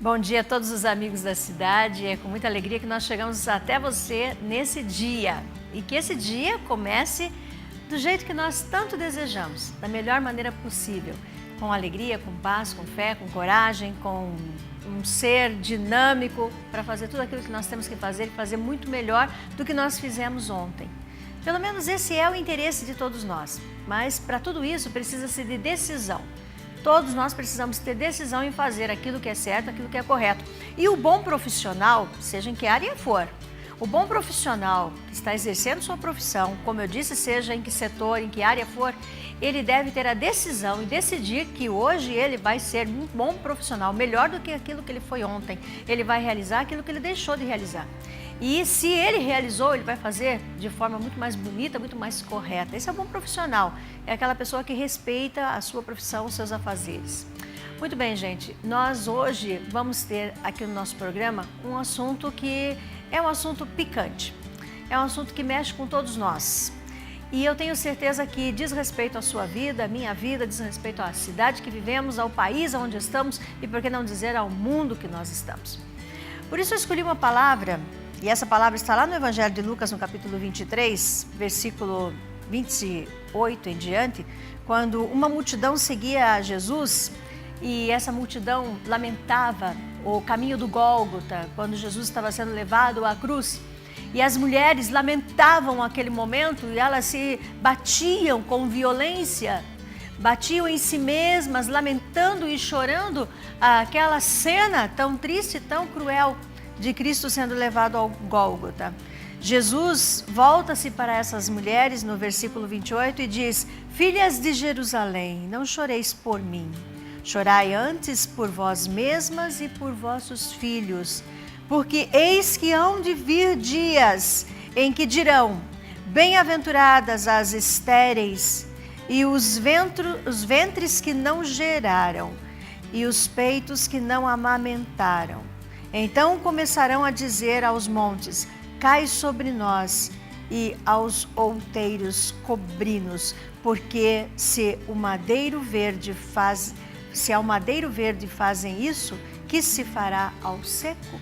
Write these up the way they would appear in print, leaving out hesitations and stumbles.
Bom dia a todos os amigos da cidade. É com muita alegria que nós chegamos até você nesse dia. E que esse dia comece do jeito que nós tanto desejamos, da melhor maneira possível. Com alegria, com paz, com fé, com coragem, com um ser dinâmico para fazer tudo aquilo que nós temos que fazer e fazer muito melhor do que nós fizemos ontem. Pelo menos esse é o interesse de todos nós. Mas para tudo isso precisa-se de decisão. Todos nós precisamos ter decisão em fazer aquilo que é certo, aquilo que é correto. E o bom profissional, seja em que área for, o bom profissional que está exercendo sua profissão, como eu disse, seja em que setor, em que área for, ele deve ter a decisão e decidir que hoje ele vai ser um bom profissional, melhor do que aquilo que ele foi ontem. Ele vai realizar aquilo que ele deixou de realizar. E se ele realizou, ele vai fazer de forma muito mais bonita, muito mais correta. Esse é um bom profissional, é aquela pessoa que respeita a sua profissão, os seus afazeres. Muito bem, gente, nós hoje vamos ter aqui no nosso programa um assunto que é um assunto picante, é um assunto que mexe com todos nós. E eu tenho certeza que diz respeito à sua vida, à minha vida, diz respeito à cidade que vivemos, ao país onde estamos e, por que não dizer, ao mundo que nós estamos. Por isso eu escolhi uma palavra. E essa palavra está lá no Evangelho de Lucas, no capítulo 23, versículo 28 em diante, quando uma multidão seguia a Jesus e essa multidão lamentava o caminho do Gólgota, quando Jesus estava sendo levado à cruz. E as mulheres lamentavam aquele momento e elas se batiam com violência, batiam em si mesmas, lamentando e chorando aquela cena tão triste, tão cruel, de Cristo sendo levado ao Gólgota. Jesus volta-se para essas mulheres no versículo 28 e diz: Filhas de Jerusalém, não choreis por mim, chorai antes por vós mesmas e por vossos filhos, porque eis que hão de vir dias em que dirão: bem-aventuradas as estéreis e os ventres que não geraram e os peitos que não amamentaram. Então começarão a dizer aos montes: cai sobre nós, e aos outeiros cobri-nos, porque se ao madeiro verde fazem isso, que se fará ao seco?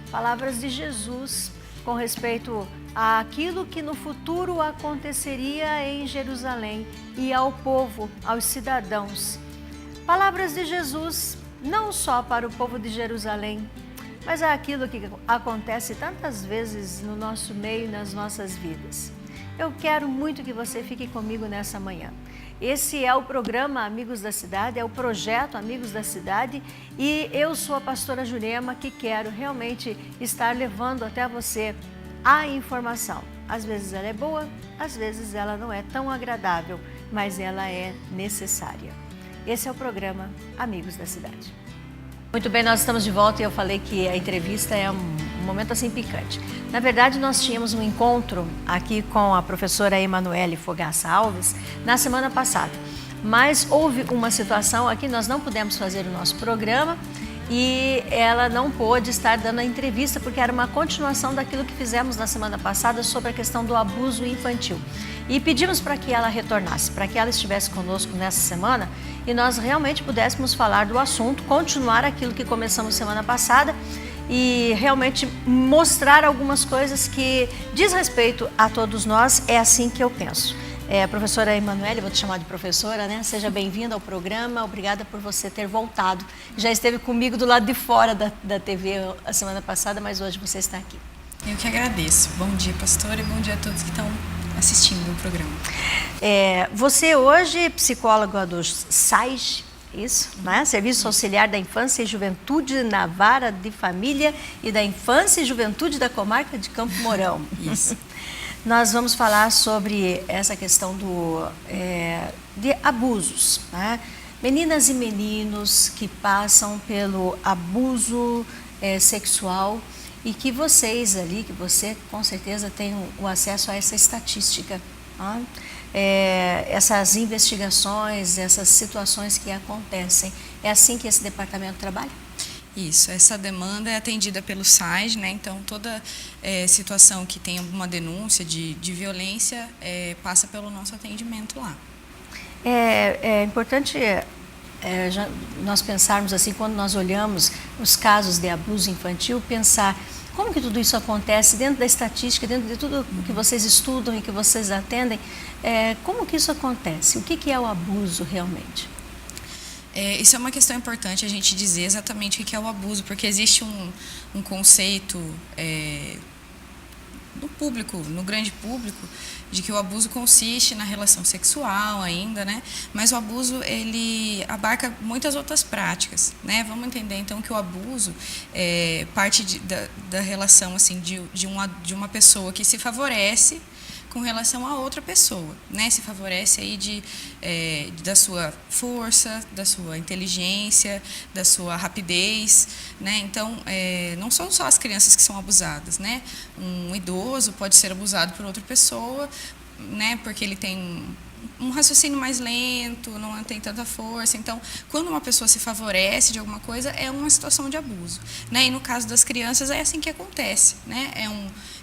Palavras de Jesus com respeito àquilo que no futuro aconteceria em Jerusalém e ao povo, aos cidadãos. Palavras de Jesus não só para o povo de Jerusalém, mas é aquilo que acontece tantas vezes no nosso meio, nas nossas vidas. Eu quero muito que você fique comigo nessa manhã. Esse é o programa Amigos da Cidade, é o projeto Amigos da Cidade e eu sou a pastora Jurema que quero realmente estar levando até você a informação. Às vezes ela é boa, às vezes ela não é tão agradável, mas ela é necessária. Esse é o programa Amigos da Cidade. Muito bem, nós estamos de volta e eu falei que a entrevista é um momento assim picante. Na verdade, nós tínhamos um encontro aqui com a professora Emanuele Fogaça Alves na semana passada, mas houve uma situação aqui, nós não pudemos fazer o nosso programa e ela não pôde estar dando a entrevista porque era uma continuação daquilo que fizemos na semana passada sobre a questão do abuso infantil. E pedimos para que ela retornasse, para que ela estivesse conosco nessa semana e nós realmente pudéssemos falar do assunto, continuar aquilo que começamos semana passada e realmente mostrar algumas coisas que diz respeito a todos nós, é assim que eu penso. Professora Emanuele, vou te chamar de professora, né? Seja bem-vinda ao programa, obrigada por você ter voltado. Já esteve comigo do lado de fora da TV a semana passada, mas hoje você está aqui. Eu que agradeço. Bom dia, pastora, e bom dia a todos que estão assistindo o programa. Você hoje é psicóloga do SAIJ, isso, né? Serviço Auxiliar da Infância e Juventude na Vara de Família e da Infância e Juventude da Comarca de Campo Mourão. Isso. Nós vamos falar sobre essa questão de abusos, né? Meninas e meninos que passam pelo abuso sexual e que vocês ali, que você com certeza tem o acesso a essa estatística, tá? Essas investigações, essas situações que acontecem. É assim que esse departamento trabalha? Isso, essa demanda é atendida pelo SAIJ, né? Então toda situação que tem alguma denúncia de violência passa pelo nosso atendimento lá. É importante nós pensarmos assim, quando nós olhamos os casos de abuso infantil, pensar como que tudo isso acontece dentro da estatística, dentro de tudo que vocês estudam e que vocês atendem, como que isso acontece? O que é o abuso realmente? Isso é uma questão importante a gente dizer exatamente o que é o abuso, porque existe um conceito no público, no grande público, de que o abuso consiste na relação sexual ainda, né? Mas o abuso, ele abarca muitas outras práticas, né? Vamos entender, então, que o abuso parte da relação, assim, de uma pessoa que se favorece com relação a outra pessoa, né? Se favorece aí da sua força, da sua inteligência, da sua rapidez, né? Então, não são só as crianças que são abusadas, né? Um idoso pode ser abusado por outra pessoa, né? Porque ele tem um raciocínio mais lento, não tem tanta força. Então, quando uma pessoa se favorece de alguma coisa, é uma situação de abuso, né? E no caso das crianças, é assim que acontece, né?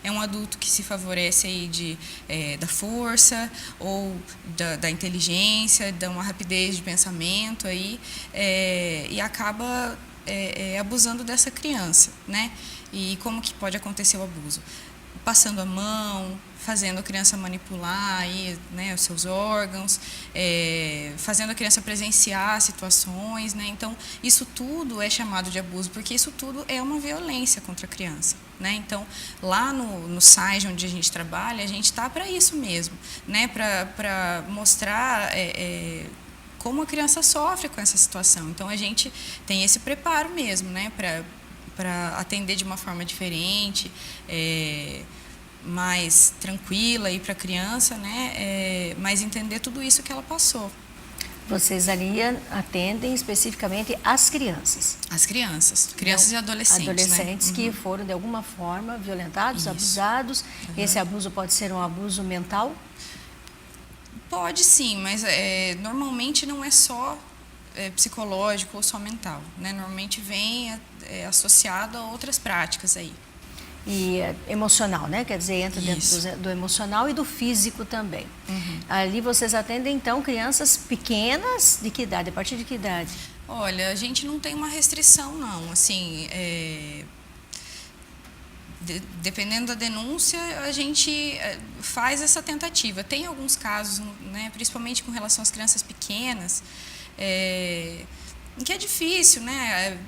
É um adulto que se favorece aí da força ou da inteligência, de uma rapidez de pensamento aí, e acaba abusando dessa criança, né? E como que pode acontecer o abuso? Passando a mão, fazendo a criança manipular aí, né, os seus órgãos, fazendo a criança presenciar situações, né? Então, isso tudo é chamado de abuso, porque isso tudo é uma violência contra a criança, né? Então, lá no SAIJ, onde a gente trabalha, a gente está para isso mesmo, né? Para mostrar como a criança sofre com essa situação. Então, a gente tem esse preparo mesmo, né? Para atender de uma forma diferente, mais tranquila para a criança, né? Mas entender tudo isso que ela passou. Vocês ali atendem especificamente as crianças? As crianças e adolescentes. Adolescentes, né? que foram de alguma forma violentados, isso. Abusados. Esse abuso pode ser um abuso mental? Pode sim, mas normalmente não é só psicológico ou só mental, né? Normalmente vem associado a outras práticas aí. E emocional, né? Quer dizer, entra dentro do emocional e do físico também. Uhum. Ali vocês atendem, então, crianças pequenas, de que idade? A partir de que idade? Olha, a gente não tem uma restrição, não. Assim, dependendo da denúncia, a gente faz essa tentativa. Tem alguns casos, né, principalmente com relação às crianças pequenas, em que é difícil, né?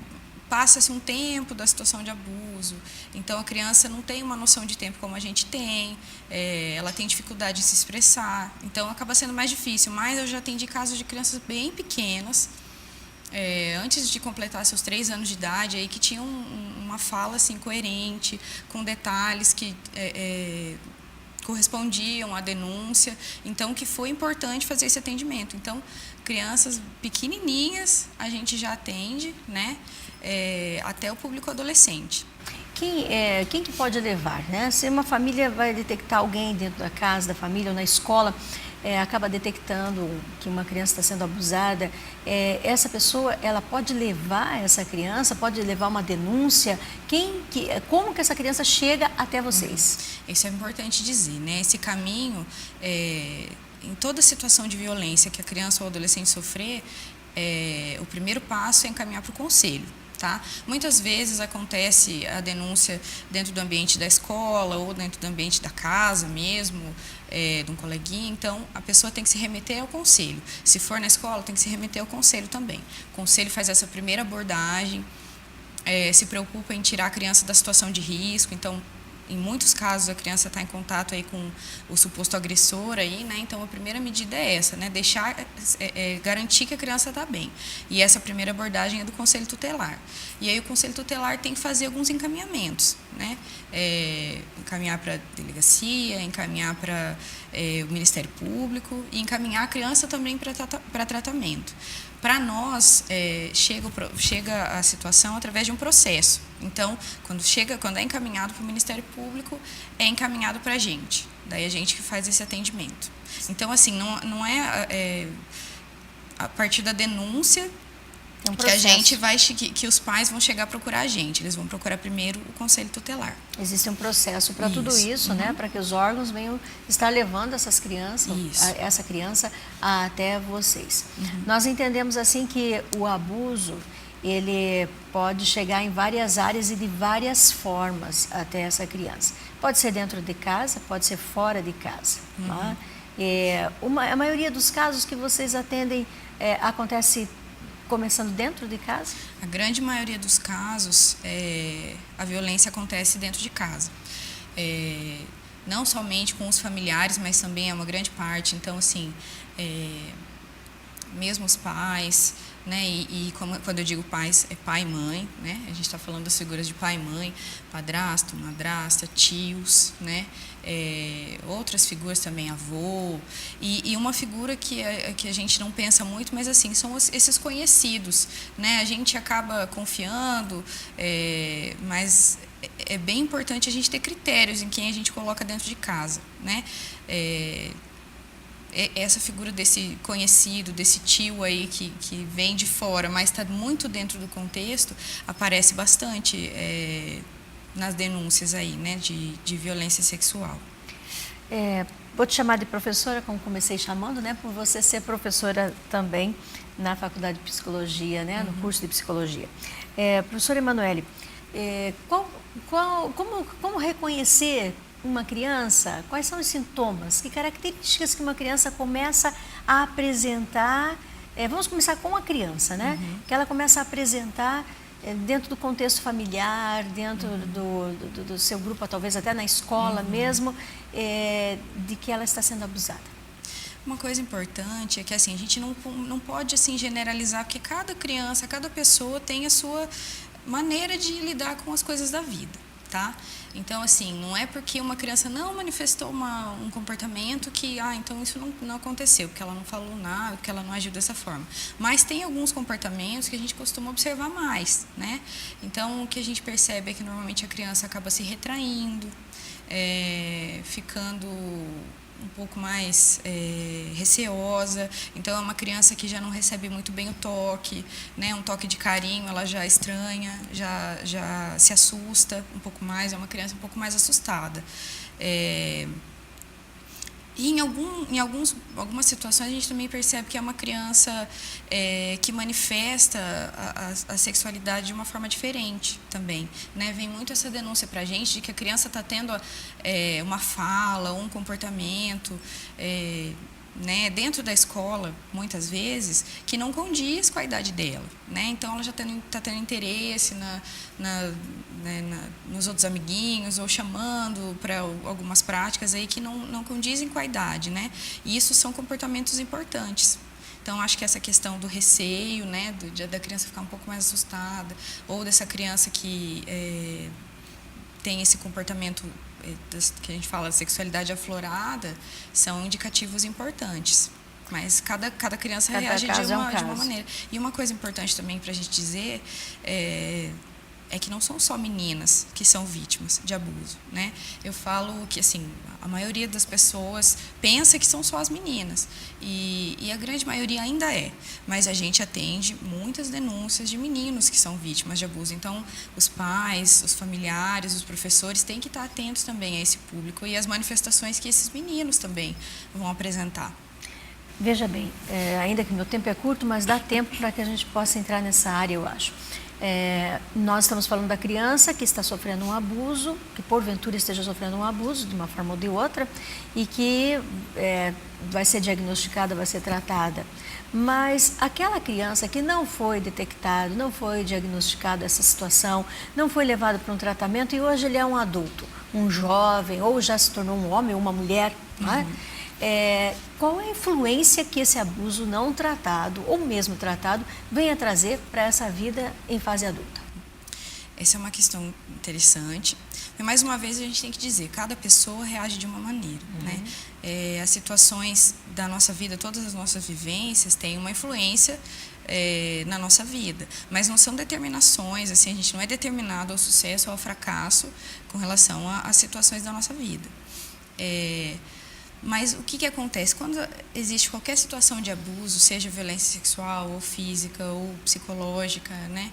Passa-se um tempo da situação de abuso, então a criança não tem uma noção de tempo como a gente tem, ela tem dificuldade de se expressar, então acaba sendo mais difícil. Mas eu já atendi casos de crianças bem pequenas, antes de completar seus 3 anos de idade, aí, que tinham uma fala assim, coerente, com detalhes que correspondiam à denúncia, então que foi importante fazer esse atendimento. Então, crianças pequenininhas a gente já atende, né? Até o público adolescente. Quem que pode levar, né? Se uma família vai detectar alguém dentro da casa, da família ou na escola, acaba detectando que uma criança está sendo abusada, essa pessoa, ela pode levar essa criança, pode levar uma denúncia? Como que essa criança chega até vocês? Isso é importante dizer, né? Esse caminho, em toda situação de violência que a criança ou o adolescente sofrer, o primeiro passo é encaminhar para o conselho. Tá? Muitas vezes acontece a denúncia dentro do ambiente da escola ou dentro do ambiente da casa mesmo, de um coleguinha, então a pessoa tem que se remeter ao conselho. Se for na escola, tem que se remeter ao conselho também. O conselho faz essa primeira abordagem, se preocupa em tirar a criança da situação de risco, então em muitos casos a criança está em contato aí com o suposto agressor aí, né? Então a primeira medida é essa, né? Garantir que a criança está bem. E essa primeira abordagem é do conselho tutelar. E aí o conselho tutelar tem que fazer alguns encaminhamentos, né? Encaminhar para a delegacia, encaminhar para o Ministério Público e encaminhar a criança também para tratamento. Para nós, chega a situação através de um processo. Então, quando é encaminhado para o Ministério Público, é encaminhado para a gente. Daí a gente que faz esse atendimento. Então, assim, não é a partir da denúncia É um que a processo. gente vai, que os pais vão chegar a procurar a gente. Eles vão procurar primeiro o conselho tutelar. Existe um processo para tudo isso, né? Para que os órgãos venham estar levando essa criança até vocês. Nós entendemos assim que o abuso, ele pode chegar em várias áreas e de várias formas até essa criança. Pode ser dentro de casa, pode ser fora de casa. Tá? A maioria dos casos que vocês atendem acontece começando dentro de casa? A grande maioria dos casos, a violência acontece dentro de casa. Não somente com os familiares, mas também é uma grande parte. Então, assim, mesmo os pais, né? Quando eu digo pais, é pai e mãe, né? A gente está falando das figuras de pai e mãe, padrasto, madrasta, tios, né? Outras figuras também, avô, e uma figura que a gente não pensa muito, mas assim, são esses conhecidos, né? A gente acaba confiando, mas é bem importante a gente ter critérios em quem a gente coloca dentro de casa, né? Essa figura desse conhecido, desse tio aí que vem de fora, mas está muito dentro do contexto, aparece bastante nas denúncias aí, né, de violência sexual. Vou te chamar de professora, como comecei chamando, né, por você ser professora também na Faculdade de Psicologia, né, no curso de Psicologia. Professora Emanuele, como reconhecer uma criança, quais são os sintomas, que características que uma criança começa a apresentar, vamos começar com a criança, né? Que ela começa a apresentar dentro do contexto familiar, dentro do seu grupo, talvez até na escola mesmo, de que ela está sendo abusada. Uma coisa importante é que assim, a gente não pode assim, generalizar, porque cada criança, cada pessoa tem a sua maneira de lidar com as coisas da vida, tá? Então, assim, não é porque uma criança não manifestou um comportamento que, então isso não aconteceu, porque ela não falou nada, porque ela não agiu dessa forma. Mas tem alguns comportamentos que a gente costuma observar mais, né? Então, o que a gente percebe é que normalmente a criança acaba se retraindo, ficando um pouco mais receosa. Então, é uma criança que já não recebe muito bem o toque, né? Um toque de carinho, ela já estranha, já se assusta um pouco mais, é uma criança um pouco mais assustada. E em algumas situações a gente também percebe que é uma criança que manifesta a sexualidade de uma forma diferente também, né? Vem muito essa denúncia para a gente de que a criança está tendo uma fala, um comportamento, né, dentro da escola, muitas vezes, que não condiz com a idade dela, né? Então, ela já está tendo interesse nos outros amiguinhos, ou chamando para algumas práticas aí que não condizem com a idade, né? E isso são comportamentos importantes. Então, acho que essa questão do receio, né, da criança ficar um pouco mais assustada, ou dessa criança que tem esse comportamento que a gente fala de sexualidade aflorada, são indicativos importantes. Mas cada criança reage de uma maneira. E uma coisa importante também para a gente dizer é que não são só meninas que são vítimas de abuso, né? Eu falo que, assim, a maioria das pessoas pensa que são só as meninas, e a grande maioria ainda é, mas a gente atende muitas denúncias de meninos que são vítimas de abuso. Então, os pais, os familiares, os professores têm que estar atentos também a esse público e às manifestações que esses meninos também vão apresentar. Veja bem, ainda que meu tempo é curto, mas dá tempo para que a gente possa entrar nessa área, eu acho. Nós estamos falando da criança que está sofrendo um abuso, que porventura esteja sofrendo um abuso de uma forma ou de outra, e que vai ser diagnosticada, vai ser tratada. Mas aquela criança que não foi detectado, não foi diagnosticada essa situação, não foi levado para um tratamento e hoje ele é um adulto, um jovem, ou já se tornou um homem ou uma mulher, não é? Qual é a influência que esse abuso não tratado, ou mesmo tratado, vem a trazer para essa vida em fase adulta? Essa é uma questão interessante. Mas, mais uma vez, a gente tem que dizer, cada pessoa reage de uma maneira, né? As situações da nossa vida, todas as nossas vivências têm uma influência na nossa vida, mas não são determinações, assim, a gente não é determinado ao sucesso ou ao fracasso com relação às situações da nossa vida. Mas o que acontece? Quando existe qualquer situação de abuso, seja violência sexual, ou física, ou psicológica, né?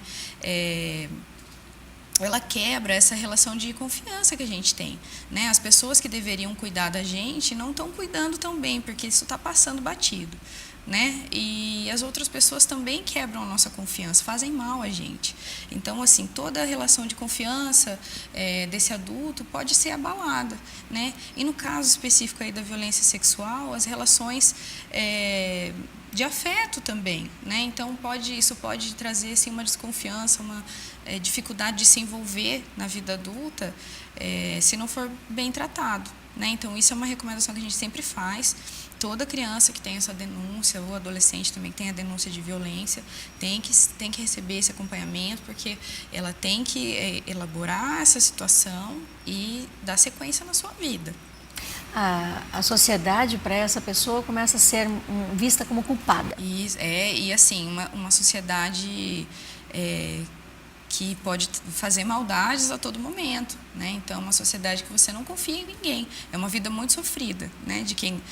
Ela quebra essa relação de confiança que a gente tem, né? As pessoas que deveriam cuidar da gente não estão cuidando tão bem, porque isso está passando batido, né? E as outras pessoas também quebram a nossa confiança, fazem mal a gente. Então, assim, toda a relação de confiança desse adulto pode ser abalada, né? E no caso específico aí da violência sexual, as relações de afeto também, né? Então isso pode trazer assim, uma desconfiança, uma dificuldade de se envolver na vida adulta, se não for bem tratado, né? Então isso é uma recomendação que a gente sempre faz. Toda criança que tem essa denúncia, ou adolescente também que tem a denúncia de violência, tem que receber esse acompanhamento, porque ela tem que elaborar essa situação e dar sequência na sua vida. A sociedade, para essa pessoa, começa a ser vista como culpada. E assim, uma sociedade que pode fazer maldades a todo momento, né? Então, é uma sociedade que você não confia em ninguém. É uma vida muito sofrida, né? De quem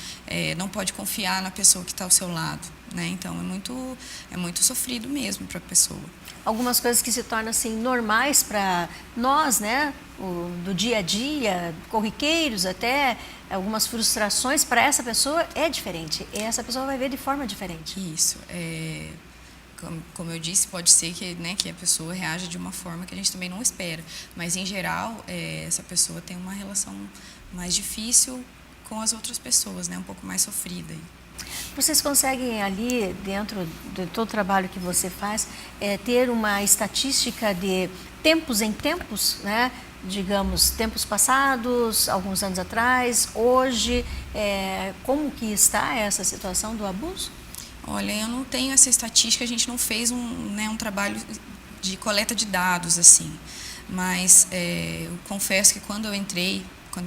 não pode confiar na pessoa que está ao seu lado, né? Então, é muito sofrido mesmo para a pessoa. Algumas coisas que se tornam assim normais para nós, né? Do dia a dia, corriqueiros até, algumas frustrações para essa pessoa é diferente. E essa pessoa vai ver de forma diferente. Isso. Como eu disse, pode ser que a pessoa reaja de uma forma que a gente também não espera. Mas, em geral, essa pessoa tem uma relação mais difícil com as outras pessoas, né? Um pouco mais sofrida. Vocês conseguem ali, dentro de todo o trabalho que você faz, ter uma estatística de tempos em tempos, né? Digamos, tempos passados, alguns anos atrás, hoje, como que está essa situação do abuso? Olha, eu não tenho essa estatística, a gente não fez um trabalho de coleta de dados, assim. Mas eu confesso que quando eu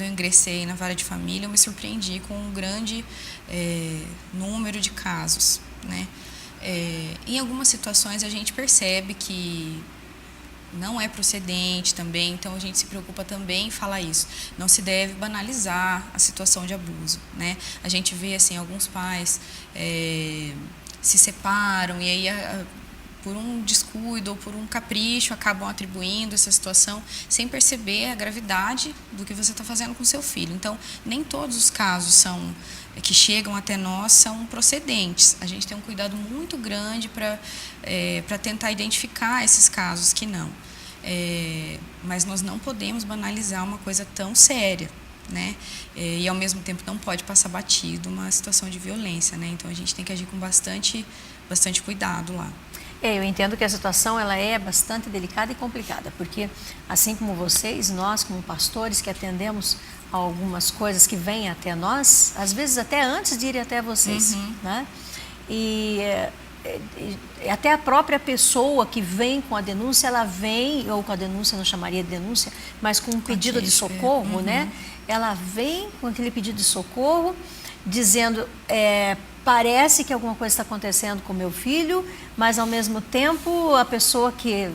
ingressei na vara de família, eu me surpreendi com um grande número de casos, né? Em algumas situações a gente percebe que não é procedente também, então a gente se preocupa também em falar isso. Não se deve banalizar a situação de abuso, né? A gente vê assim alguns pais se separam e aí por um descuido ou por um capricho acabam atribuindo essa situação sem perceber a gravidade do que você está fazendo com seu filho. Então nem todos os casos que chegam até nós são procedentes. A gente tem um cuidado muito grande para tentar identificar esses casos que não. Mas nós não podemos banalizar uma coisa tão séria, né? E ao mesmo tempo não pode passar batido uma situação de violência, né? Então a gente tem que agir com bastante cuidado lá. Eu entendo que a situação ela é bastante delicada e complicada, porque assim como vocês, nós como pastores que atendemos a algumas coisas que vêm até nós, às vezes até antes de ir até vocês, né? E até a própria pessoa que vem com a denúncia, ela vem, ou com a denúncia, não chamaria de denúncia, mas com um pedido de socorro, né? Ela vem com aquele pedido de socorro, dizendo, parece que alguma coisa está acontecendo com meu filho, mas ao mesmo tempo a pessoa que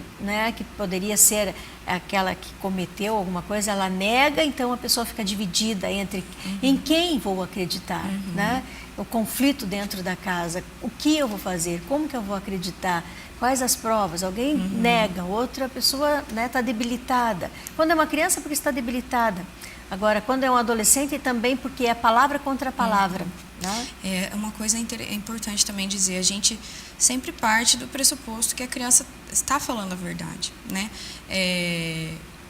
poderia ser aquela que cometeu alguma coisa, ela nega, então a pessoa fica dividida entre em quem vou acreditar, né? O conflito dentro da casa, o que eu vou fazer, como que eu vou acreditar, quais as provas, alguém nega, outra pessoa está debilitada. Quando é uma criança, porque está debilitada. Agora, quando é um adolescente, também porque é palavra contra palavra. Né? É uma coisa importante também dizer, a gente sempre parte do pressuposto que a criança está falando a verdade, né?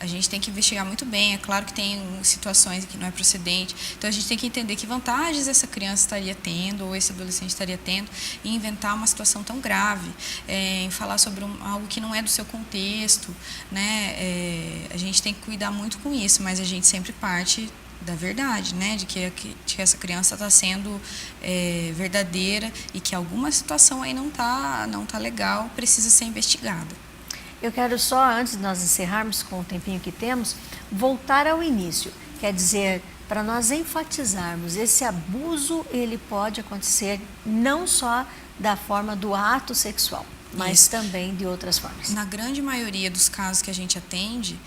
A gente tem que investigar muito bem, é claro que tem situações que não é procedente, então a gente tem que entender que vantagens essa criança estaria tendo, ou esse adolescente estaria tendo, em inventar uma situação tão grave, em falar sobre algo que não é do seu contexto, né? A gente tem que cuidar muito com isso, mas a gente sempre parte da verdade, né? De que essa criança está sendo verdadeira e que alguma situação aí não tá legal, precisa ser investigada. Eu quero só, antes de nós encerrarmos com o tempinho que temos, voltar ao início. Quer dizer, para nós enfatizarmos, esse abuso ele pode acontecer não só da forma do ato sexual. mas Isso. também de outras formas. Na grande maioria dos casos que a gente atende,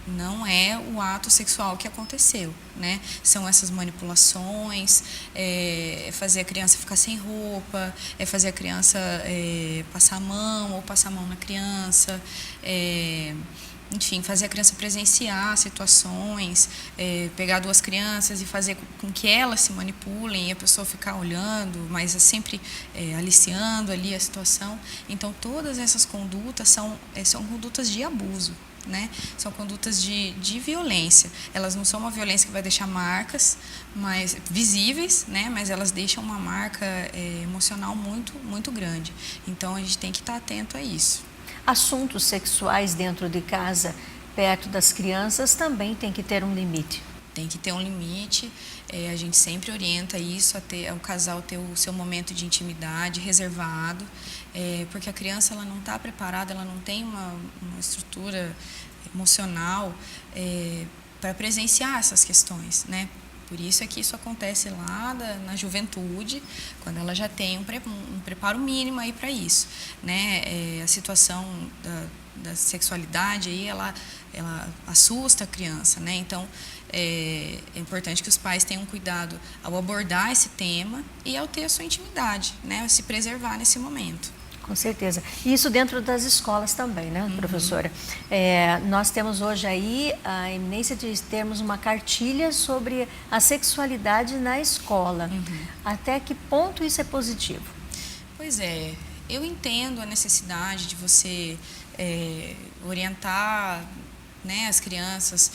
não é o ato sexual que aconteceu, né? São essas manipulações, fazer a criança ficar sem roupa, fazer a criança passar a mão ou passar a mão na criança, enfim, fazer a criança presenciar situações, pegar duas crianças e fazer com que elas se manipulem e a pessoa ficar olhando, mas sempre aliciando ali a situação. Então, todas essas condutas são condutas de abuso, né? São condutas de violência. Elas não são uma violência que vai deixar marcas mais visíveis, né? Mas elas deixam uma marca emocional muito, muito grande. Então, a gente tem que estar atento a isso. Assuntos sexuais dentro de casa, perto das crianças, também tem que ter um limite. Tem que ter um limite, a gente sempre orienta isso, o casal ter o seu momento de intimidade reservado, porque a criança ela não está preparada, ela não tem uma estrutura emocional para presenciar essas questões, né? Por isso é que isso acontece lá na juventude, quando ela já tem um preparo mínimo aí para isso, né? A situação da sexualidade aí, ela assusta a criança, né? Então, é importante que os pais tenham cuidado ao abordar esse tema e ao ter a sua intimidade, né? Se preservar nesse momento. Com certeza. E isso dentro das escolas também, né, professora? Nós temos hoje aí a eminência de termos uma cartilha sobre a sexualidade na escola. Até que ponto isso é positivo? Pois é, eu entendo a necessidade de você orientar, né, as crianças,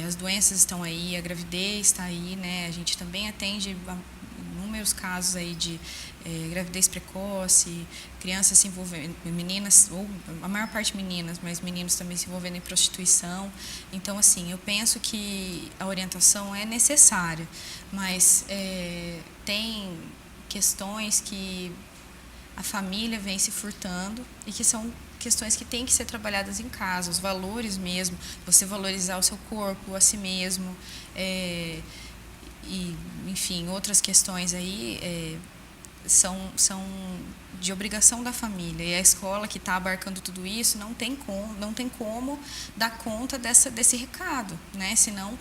as doenças estão aí, a gravidez está aí, né? A gente também atende inúmeros casos aí de gravidez precoce, crianças se envolvendo, meninas, ou a maior parte meninas, mas meninos também se envolvendo em prostituição. Então, assim, eu penso que a orientação é necessária, mas tem questões que a família vem se furtando e que são questões que têm que ser trabalhadas em casa, os valores mesmo, você valorizar o seu corpo, a si mesmo, e, enfim, outras questões aí são de obrigação da família. E a escola que está abarcando tudo isso não tem como dar conta desse recado, né? Senão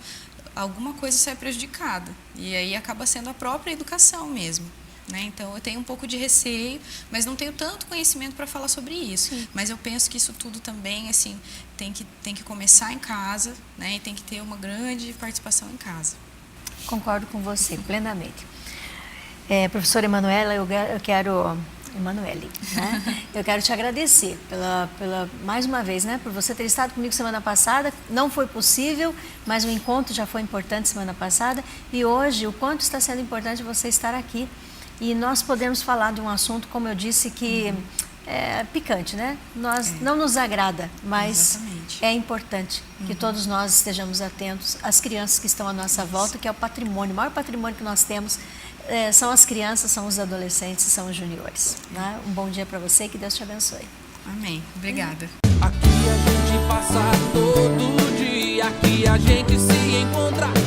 alguma coisa sai prejudicada. E aí acaba sendo a própria educação mesmo. Né? Então, eu tenho um pouco de receio, mas não tenho tanto conhecimento para falar sobre isso. Sim. Mas eu penso que isso tudo também assim, tem que começar em casa, né? E tem que ter uma grande participação em casa. Concordo com você, plenamente. Professora Emanuela, eu quero... Emanuele, né? Eu quero te agradecer mais uma vez, né? Por você ter estado comigo semana passada. Não foi possível, mas o encontro já foi importante semana passada. E hoje, o quanto está sendo importante você estar aqui. E nós podemos falar de um assunto, como eu disse, que é picante, né? Não nos agrada, mas exatamente. É importante que todos nós estejamos atentos às crianças que estão à nossa volta, que é o patrimônio, o maior patrimônio que nós temos são as crianças, são os adolescentes, são os juniores. Né? Um bom dia para você e que Deus te abençoe. Amém. Obrigada. Aqui a gente passa todo dia, aqui a gente se encontra.